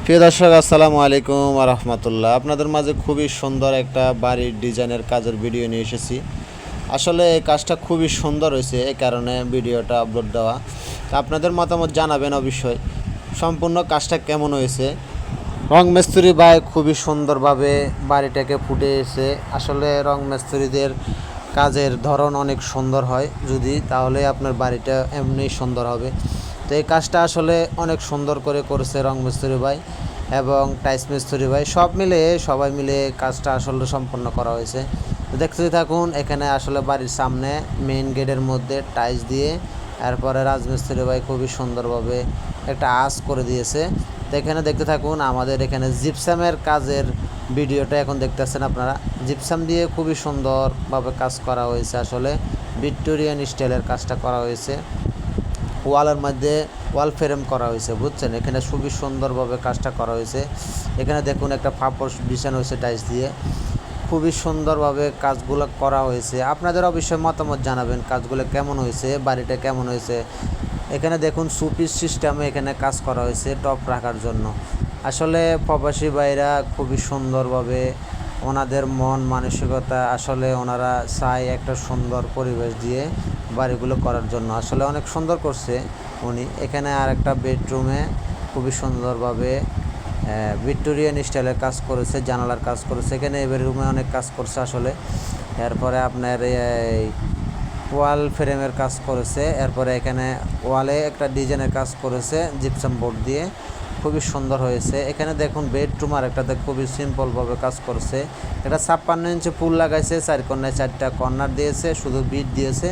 প্রিয় দর্শক, আসসালামু আলাইকুম ওয়া রাহমাতুল্লাহ। আপনাদের মাঝে খুবই সুন্দর একটা বাড়ির ডিজাইনের কাজের ভিডিও নিয়ে এসেছি। আসলে এই কাজটা খুবই সুন্দর হয়েছে, এই কারণে ভিডিওটা আপলোড দেওয়া। আপনাদের মতামত জানাবেন অবশ্যই, সম্পূর্ণ কাজটা কেমন হয়েছে। রং মিস্ত্রি ভাই খুবই সুন্দরভাবে বাড়িটাকে ফুটিয়েছে। আসলে রং মিস্ত্রিদের কাজের ধরন অনেক সুন্দর হয়, যদি তাহলে আপনার বাড়িটা এমনি সুন্দর হবে। তো এই কাজটা আসলে অনেক সুন্দর করে করেছে রং মিস্ত্রি ভাই এবং টাইলস মিস্ত্রি ভাই, সবাই মিলে কাজটা আসলে সম্পন্ন করা হয়েছে। তো দেখতে থাকুন, এখানে আসলে বাড়ির সামনে মেইন গেটের মধ্যে টাইলস দিয়ে এরপরে রাজমিস্ত্রি ভাই খুবই সুন্দরভাবে একটা আঁচ করে দিয়েছে। তো এখানে দেখতে থাকুন, আমাদের এখানে জিপসামের কাজের ভিডিওটা এখন দেখতেছেন আপনারা। জিপসাম দিয়ে খুবই সুন্দরভাবে কাজ করা হয়েছে, আসলে ভিক্টোরিয়ান স্টাইলের কাজটা করা হয়েছে। ওয়ালের মধ্যে ওয়াল ফ্রেম করা হয়েছে, বুঝছেন। এখানে খুবই সুন্দরভাবে কাজটা করা হয়েছে। এখানে দেখুন একটা ফাপড় বিছানো হয়েছে টাইলস দিয়ে, খুবই সুন্দরভাবে কাজগুলো করা হয়েছে। আপনাদের অবশ্যই মতামত জানাবেন কাজগুলো কেমন হয়েছে, বাড়িটা কেমন হয়েছে। এখানে দেখুন সুপিস সিস্টেমে এখানে কাজ করা হয়েছে টপ রাখার জন্য। আসলে প্রবাসী ভাইরা খুবই সুন্দরভাবে ওনাদের মন মানসিকতা, আসলে ওনারা চায় একটা সুন্দর পরিবেশ দিয়ে বাড়িগুলো করার জন্য। আসলে অনেক সুন্দর করছে উনি। এখানে আর একটা বেডরুমে খুবই সুন্দরভাবে ভিক্টোরিয়ান স্টাইলের কাজ করেছে, জানালার কাজ করেছে। এখানে এই বেডরুমে অনেক কাজ করছে আসলে। এরপরে আপনার এই ওয়াল ফ্রেমের কাজ করেছে। এরপরে এখানে ওয়ালে একটা ডিজাইনের কাজ করেছে জিপসাম বোর্ড দিয়ে, খুবই সুন্দর হয়েছে। এখানে দেখুন বেডরুম আর একটাতে খুবই সিম্পলভাবে কাজ করছে। এটা 56 ইঞ্চি পুল লাগাইছে, 4 কর্নার 4টা কর্নার দিয়েছে, শুধু বিট দিয়েছে।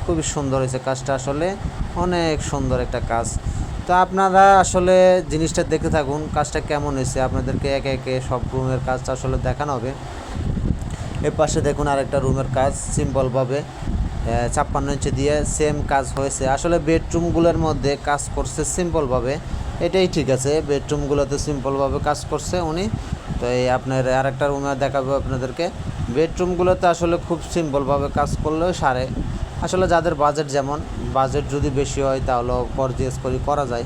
খুবই সুন্দর হয়েছে কাজটা, আসলে অনেক সুন্দর একটা কাজ। তো আপনারা আসলে জিনিসটা দেখতে থাকুন কাজটা কেমন হয়েছে। আপনাদেরকে একে একে সব রুমের কাজটা আসলে দেখানো হবে। এর পাশে দেখুন আরেকটা রুমের কাজ সিম্পলভাবে 56 ইঞ্চি দিয়ে সেম কাজ হয়েছে। আসলে বেডরুমগুলোর মধ্যে কাজ করছে সিম্পলভাবে, এটাই ঠিক আছে। বেডরুমগুলোতে সিম্পলভাবে কাজ করছে উনি। তো এই আপনার আরেকটা রুমে দেখাবো আপনাদেরকে। বেডরুমগুলোতে আসলে খুব সিম্পলভাবে কাজ করলেও সারে। আসলে যাদের বাজেট যদি বেশি হয় তাহলে পরচেজ করা যায়।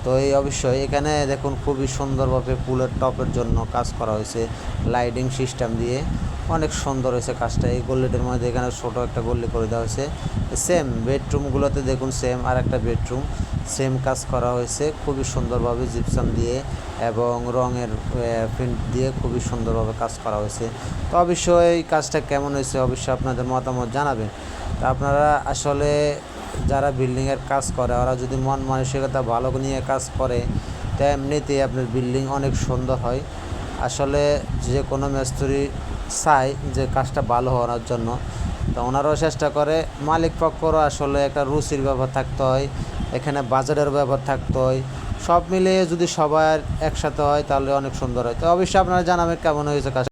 তো এই অবশ্যই এখানে দেখুন খুবই সুন্দরভাবে পুলের টপের জন্য কাজ করা হয়েছে লাইটিং সিস্টেম দিয়ে, অনেক সুন্দর হয়েছে কাজটা। এই গল্লিটার মধ্যে এখানে ছোটো একটা গল্লি করে দেওয়া হয়েছে। সেম বেডরুমগুলোতে দেখুন সেম আর একটা বেডরুম সেম কাজ করা হয়েছে খুবই সুন্দরভাবে জিপসাম দিয়ে এবং রঙের প্রিন্ট দিয়ে খুবই সুন্দরভাবে কাজ করা হয়েছে। তো অবশ্যই এই কাজটা কেমন হয়েছে অবশ্যই আপনাদের মতামত জানাবেন। তো আপনারা আসলে যারা বিল্ডিংয়ের কাজ করে ওরা যদি মন মানসিকতা ভালো নিয়ে কাজ করে, তো এমনিতেই আপনার বিল্ডিং অনেক সুন্দর হয়। আসলে যে কোনো মিস্ত্রি চায় যে কাজটা ভালো হওয়ার জন্য, তো ওনারাও চেষ্টা করে। মালিক পক্ষরও আসলে একটা রুচির ব্যাপার থাকতে হয়, এখানে বাজারের ব্যাপার থাকতে হয়। সব মিলিয়ে যদি সবার একসাথে হয় তাহলে অনেক সুন্দর হয়। তো অবশ্যই আপনারা জানাবেন কেমন হয়েছে কাজ।